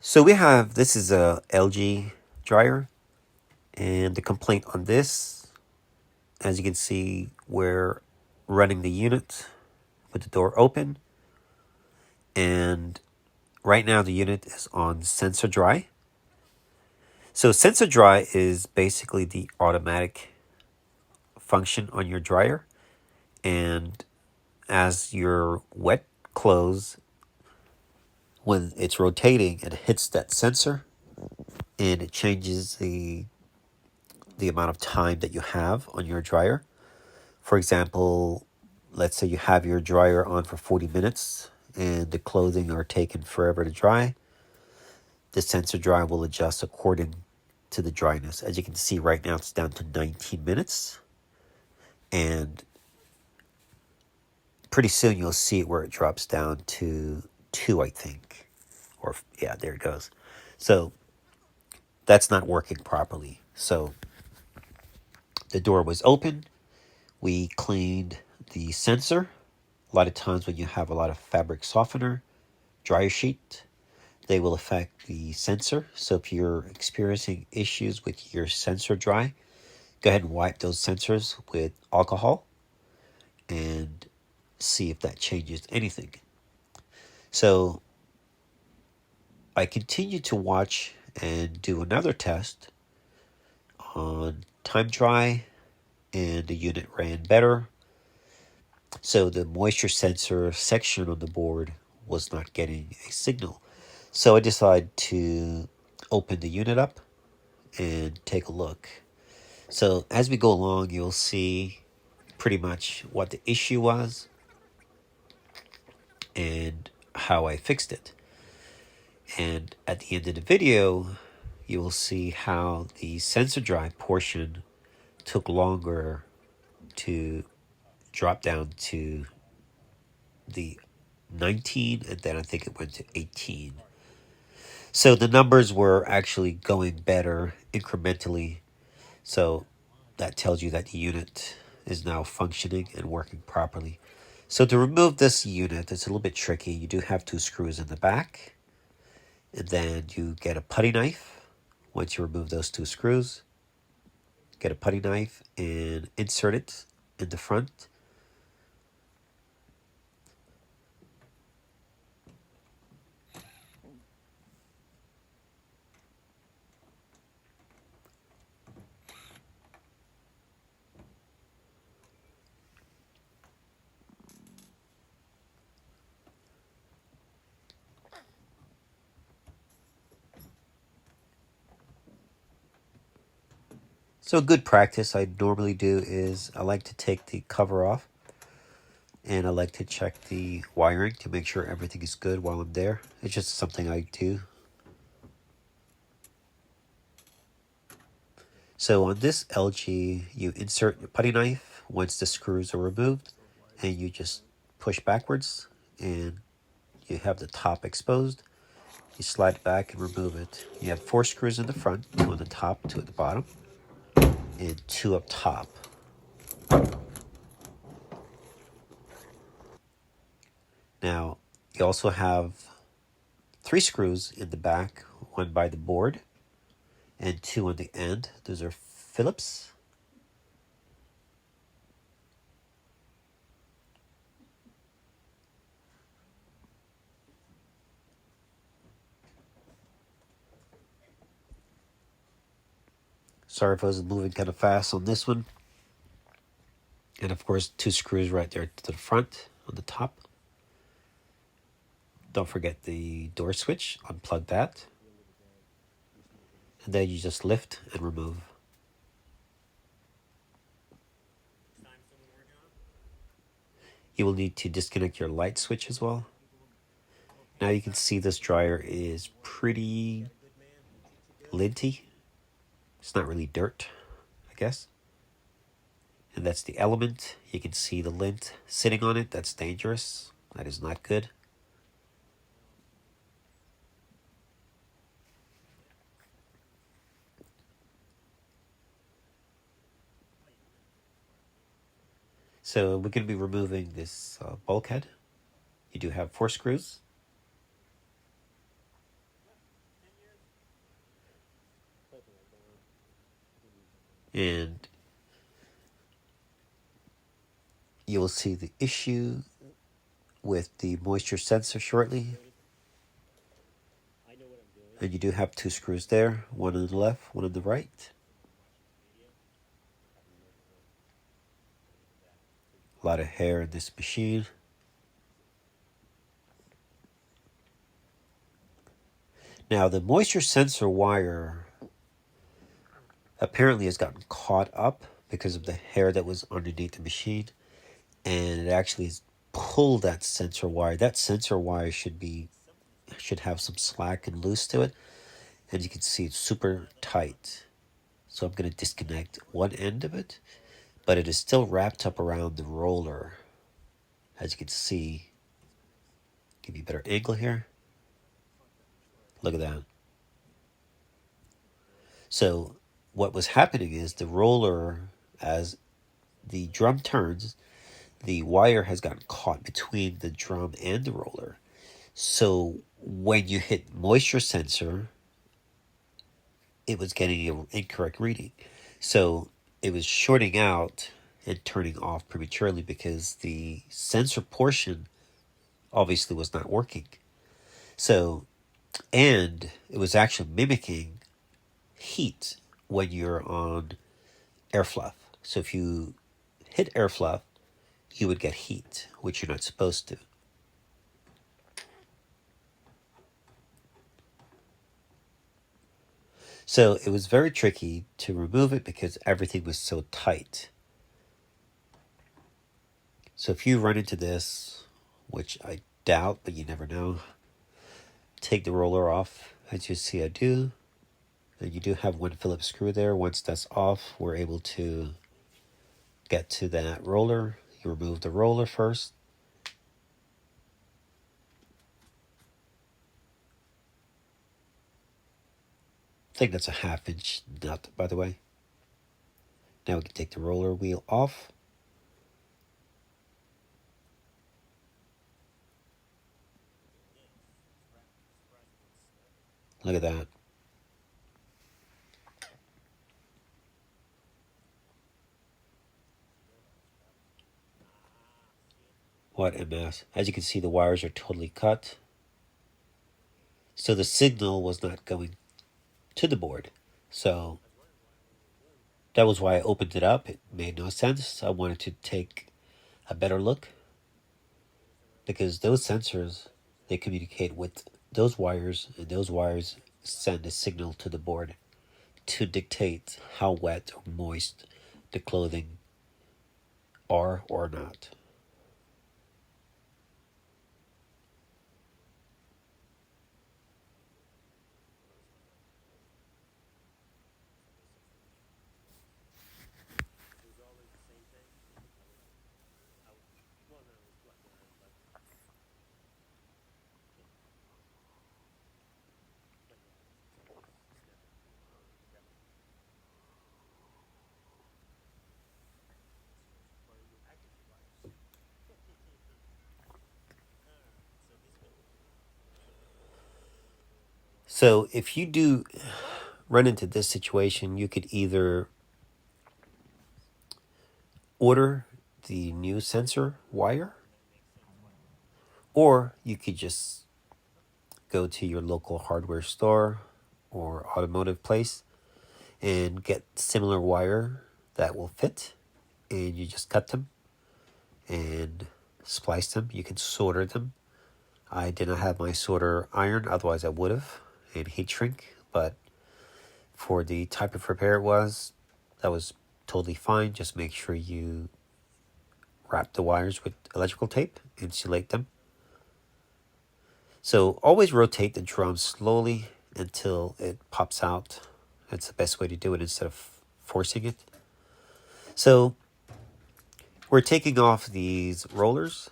So this is a LG dryer, and the complaint on this, as you can see, we're running the unit with the door open, and right now the unit is on sensor dry. So sensor dry is basically the automatic function on your dryer, and as your wet clothes, when it's rotating, it hits that sensor and it changes the amount of time that you have on your dryer. For example, let's say you have your dryer on for 40 minutes and the clothing are taking forever to dry. The sensor dry will adjust according to the dryness. As you can see right now, it's down to 19 minutes. And pretty soon you'll see it where it drops down to 2, I think. Or, yeah, there it goes. So that's not working properly. So the door was open. We cleaned the sensor. A lot of times when you have a lot of fabric softener, dryer sheet, they will affect the sensor. So if you're experiencing issues with your sensor dry, go ahead and wipe those sensors with alcohol and see if that changes anything. So I continue to watch and do another test on time dry, and the unit ran better. So the moisture sensor section on the board was not getting a signal. So I decided to open the unit up and take a look. So as we go along, you'll see pretty much what the issue was and how I fixed it. And at the end of the video, you will see how the sensor drive portion took longer to drop down to the 19, and then I think it went to 18. So the numbers were actually going better incrementally. So that tells you that the unit is now functioning and working properly. So to remove this unit, it's a little bit tricky. You do have 2 screws in the back, and then you get a putty knife. Once you remove those 2 screws, get a putty knife and insert it in the front. So a good practice I normally do is I like to take the cover off, and I like to check the wiring to make sure everything is good while I'm there. It's just something I do. So on this LG, you insert your putty knife once the screws are removed, and you just push backwards, and you have the top exposed. You slide it back and remove it. You have 4 screws in the front, 2 on the top, 2 at the bottom, and 2 up top. Now, you also have 3 screws in the back, 1 by the board, and 2 on the end. Those are Phillips. Sorry if I was moving kind of fast on this one. And of course, 2 screws right there to the front on the top. Don't forget the door switch, unplug that. And then you just lift and remove. You will need to disconnect your light switch as well. Now you can see this dryer is pretty linty. It's not really dirt, I guess. And that's the element. You can see the lint sitting on it. That's dangerous. That is not good. So we're going to be removing this bulkhead. You do have 4 screws. And you will see the issue with the moisture sensor shortly. And you do have 2 screws there, one on the left, one on the right. A lot of hair in this machine. Now the moisture sensor wire apparently has gotten caught up because of the hair that was underneath the machine, and it actually has pulled that sensor wire. That sensor wire should have some slack and loose to it, and you can see it's super tight. So I'm going to disconnect one end of it, but it is still wrapped up around the roller. As you can see, give you a better angle here. Look at that. So what was happening is the roller, as the drum turns, the wire has gotten caught between the drum and the roller. So when you hit moisture sensor, it was getting an incorrect reading. So it was shorting out and turning off prematurely because the sensor portion obviously was not working. So, and it was actually mimicking heat when you're on air fluff. So if you hit air fluff, you would get heat, which you're not supposed to. So it was very tricky to remove it because everything was so tight. So if you run into this, which I doubt, but you never know, take the roller off, as you see I do. And you do have one Phillips screw there. Once that's off, we're able to get to that roller. You remove the roller first. I think that's a 1/2 inch nut, by the way. Now we can take the roller wheel off. Look at that. What a mess. As you can see, the wires are totally cut. So the signal was not going to the board. So that was why I opened it up. It made no sense. I wanted to take a better look because those sensors, they communicate with those wires, and those wires send a signal to the board to dictate how wet or moist the clothing are or not. So if you do run into this situation, you could either order the new sensor wire, or you could just go to your local hardware store or automotive place and get similar wire that will fit, and you just cut them and splice them. You can solder them. I did not have my solder iron, otherwise I would have, and heat shrink, but for the type of repair it was, that was totally fine. Just make sure you wrap the wires with electrical tape, insulate them. So always rotate the drum slowly until it pops out. That's the best way to do it instead of forcing it. So we're taking off these rollers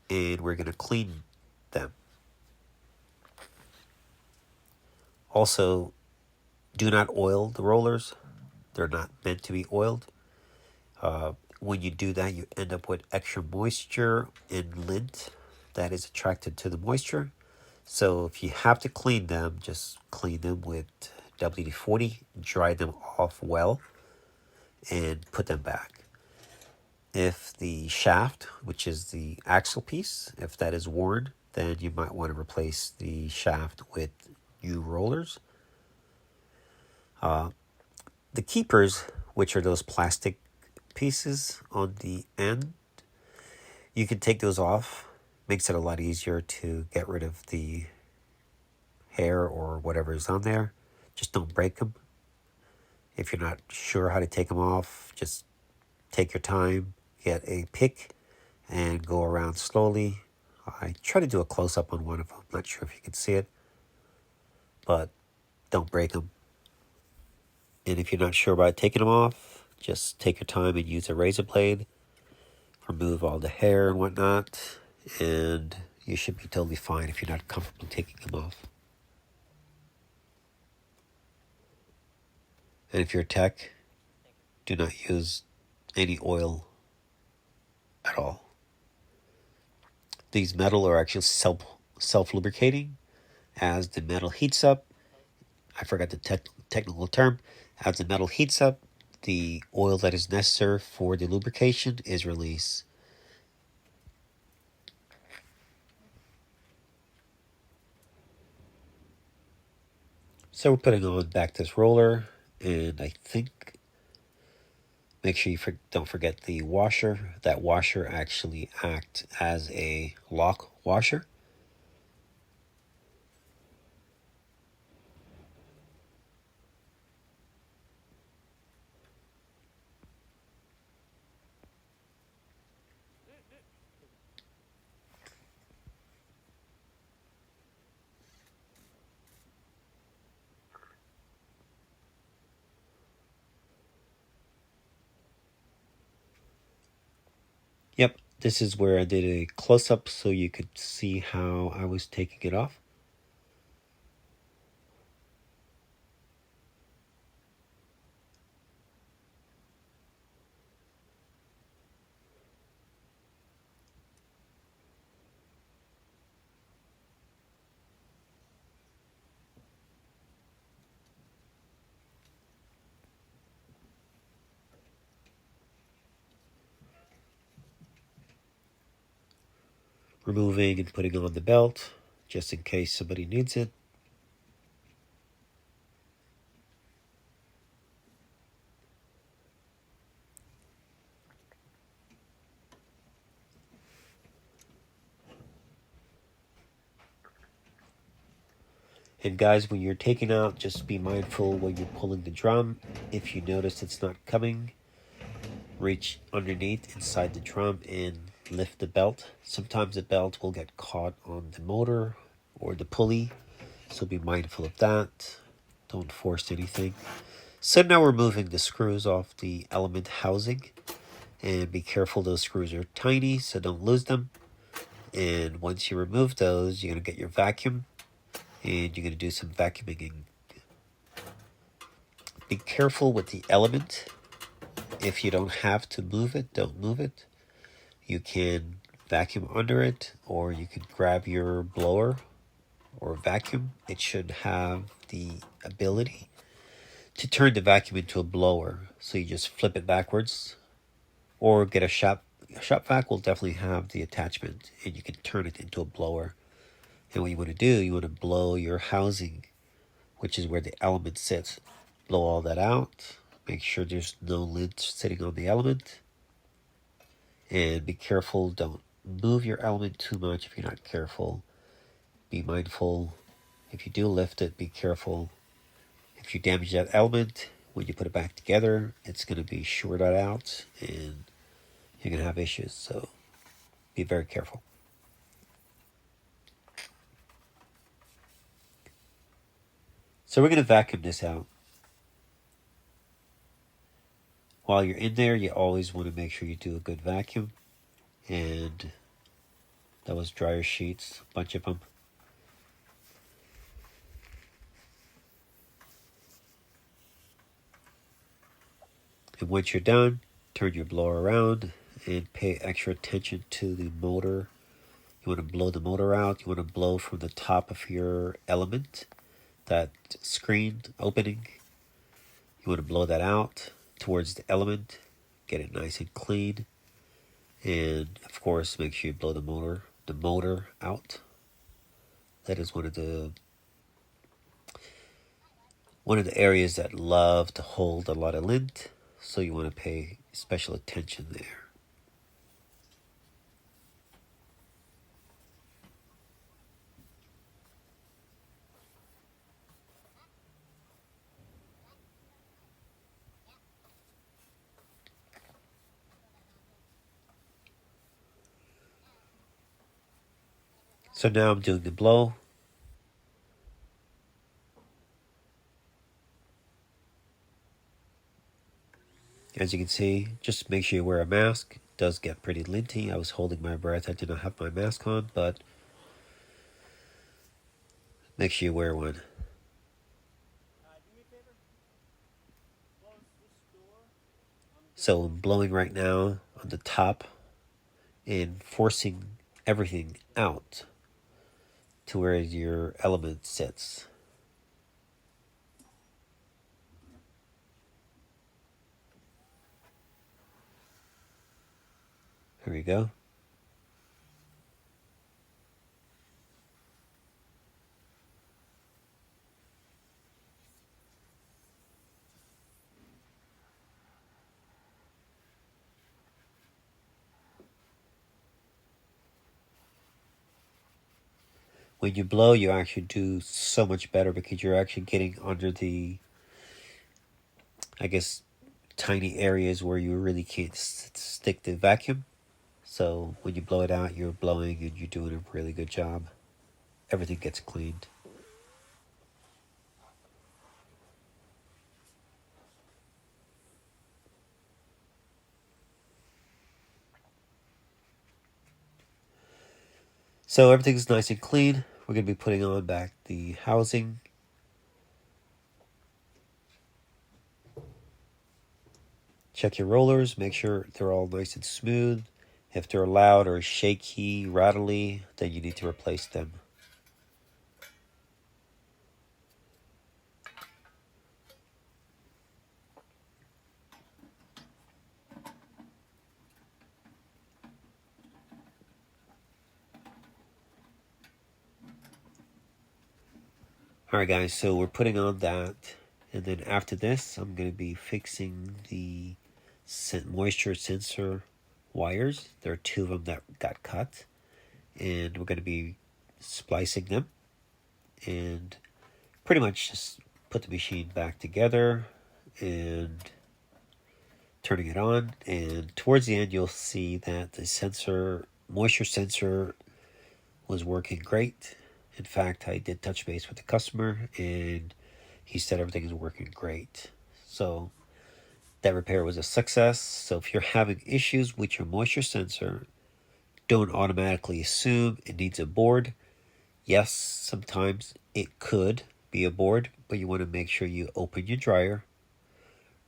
and we're going to clean them. Also, do not oil the rollers. They're not meant to be oiled. When you do that, you end up with extra moisture and lint that is attracted to the moisture. So if you have to clean them, just clean them with WD-40, dry them off well. and put them back. If the shaft, which is the axle piece, if that is worn, then you might want to replace the shaft with new rollers. The keepers, which are those plastic pieces on the end, you can take those off. Makes it a lot easier to get rid of the hair or whatever is on there. Just don't break them. If you're not sure how to take them off, just take your time, get a pick, and go around slowly. I try to do a close-up on one of them. I'm not sure if you can see it, but don't break them. And if you're not sure about taking them off, just take your time and use a razor blade. Remove all the hair and whatnot, and you should be totally fine if you're not comfortable taking them off. And if you're a tech, do not use any oil at all. These metal are actually self-lubricating. As the metal heats up, I forgot the technical term, as the metal heats up, the oil that is necessary for the lubrication is released. So we're putting on back this roller, and I think, make sure you don't forget the washer. That washer actually acts as a lock washer. Yep, this is where I did a close-up so you could see how I was taking it off. Removing and putting on the belt, just in case somebody needs it. And guys, when you're taking out, just be mindful when you're pulling the drum. If you notice it's not coming, reach underneath inside the drum and lift the belt. Sometimes the belt will get caught on the motor or the pulley, so be mindful of that. Don't force anything. So now we're moving the screws off the element housing, and be careful, those screws are tiny, so don't lose them. And once you remove those, you're going to get your vacuum, and you're going to do some vacuuming. Be careful with the element. If you don't have to move it, don't move it. You can vacuum under it, or you can grab your blower or vacuum. It should have the ability to turn the vacuum into a blower. So you just flip it backwards, or get a shop vac will definitely have the attachment, and you can turn it into a blower. And what you want to do, you want to blow your housing, which is where the element sits. Blow all that out. Make sure there's no lint sitting on the element. And be careful, don't move your element too much if you're not careful. Be mindful. If you do lift it, be careful. If you damage that element, when you put it back together, it's going to be shorted out and you're going to have issues. So be very careful. So we're going to vacuum this out. While you're in there, you always want to make sure you do a good vacuum. And that was dryer sheets, a bunch of them. And once you're done, turn your blower around and pay extra attention to the motor. You want to blow the motor out. You want to blow from the top of your element, that screen opening. You want to blow that out. towards the element, get it nice and clean, and of course make sure you blow the motor out. That is one of the areas that love to hold a lot of lint, so you want to pay special attention there. So now I'm doing the blow. As you can see, just make sure you wear a mask. It does get pretty linty. I was holding my breath. I did not have my mask on, but make sure you wear one. So I'm blowing right now on the top and forcing everything out to where your element sits. There we go. When you blow, you actually do so much better because you're actually getting under the, I guess, tiny areas where you really can't stick the vacuum. So when you blow it out, you're blowing and you're doing a really good job. Everything gets cleaned. So everything's nice and clean. We're going to be putting on back the housing. Check your rollers, make sure they're all nice and smooth. If they're loud or shaky, rattly, then you need to replace them. Alright guys, so we're putting on that, and then after this I'm going to be fixing the moisture sensor wires. There are two of them that got cut, and we're going to be splicing them and pretty much just put the machine back together and turning it on. And towards the end you'll see that the moisture sensor was working great. In fact, I did touch base with the customer and he said everything is working great. So that repair was a success. So if you're having issues with your moisture sensor, don't automatically assume it needs a board. Yes, sometimes it could be a board, but you want to make sure you open your dryer.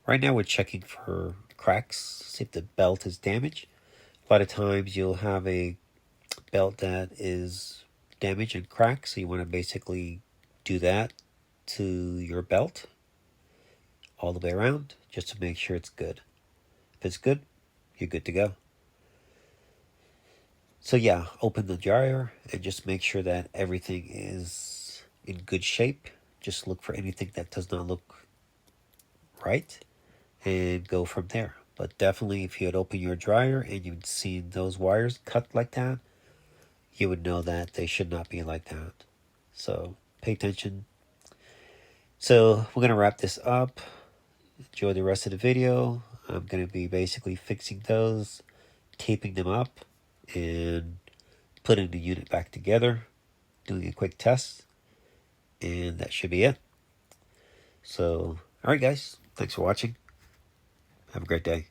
Right now we're checking for cracks, see if the belt is damaged. A lot of times you'll have a belt that is damaged and cracked, so you want to basically do that to your belt all the way around just to make sure it's good. If it's good, you're good to go. So yeah, open the dryer and just make sure that everything is in good shape. Just look for anything that does not look right and go from there. But definitely if you had opened your dryer and you'd seen those wires cut like that, you would know that they should not be like that. So pay attention. So we're going to wrap this up. Enjoy the rest of the video. I'm going to be basically fixing those, taping them up, and putting the unit back together, doing a quick test, and that should be it. So, alright guys, thanks for watching. Have a great day.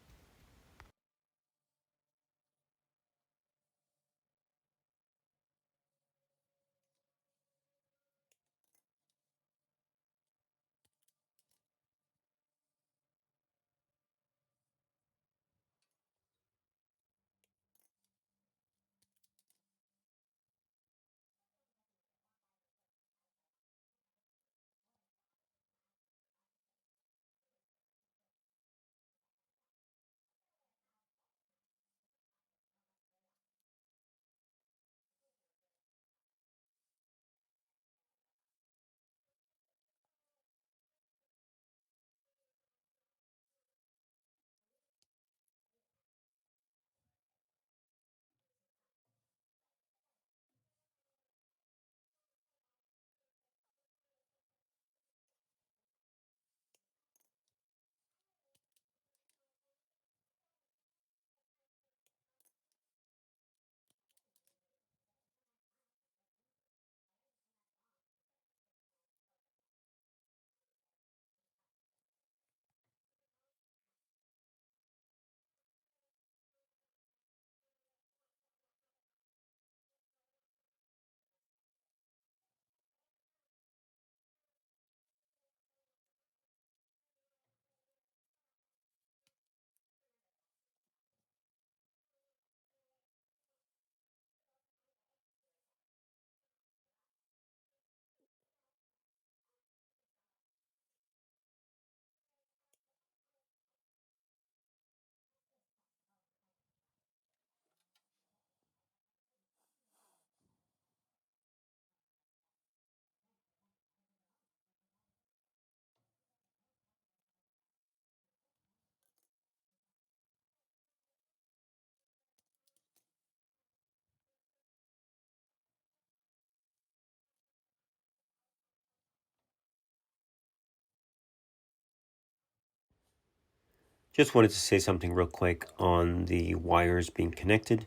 Just wanted to say something real quick on the wires being connected.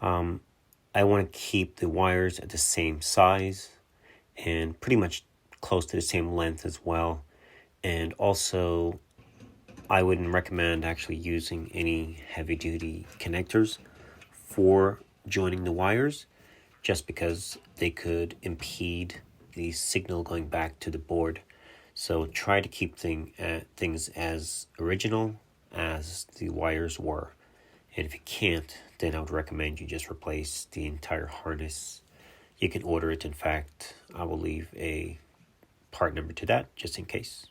I want to keep the wires at the same size and pretty much close to the same length as well. And also, I wouldn't recommend actually using any heavy duty connectors for joining the wires, just because they could impede the signal going back to the board. So try to keep things as original as the wires were. And if you can't, then I would recommend you just replace the entire harness. You can order it. In fact, I will leave a part number to that just in case.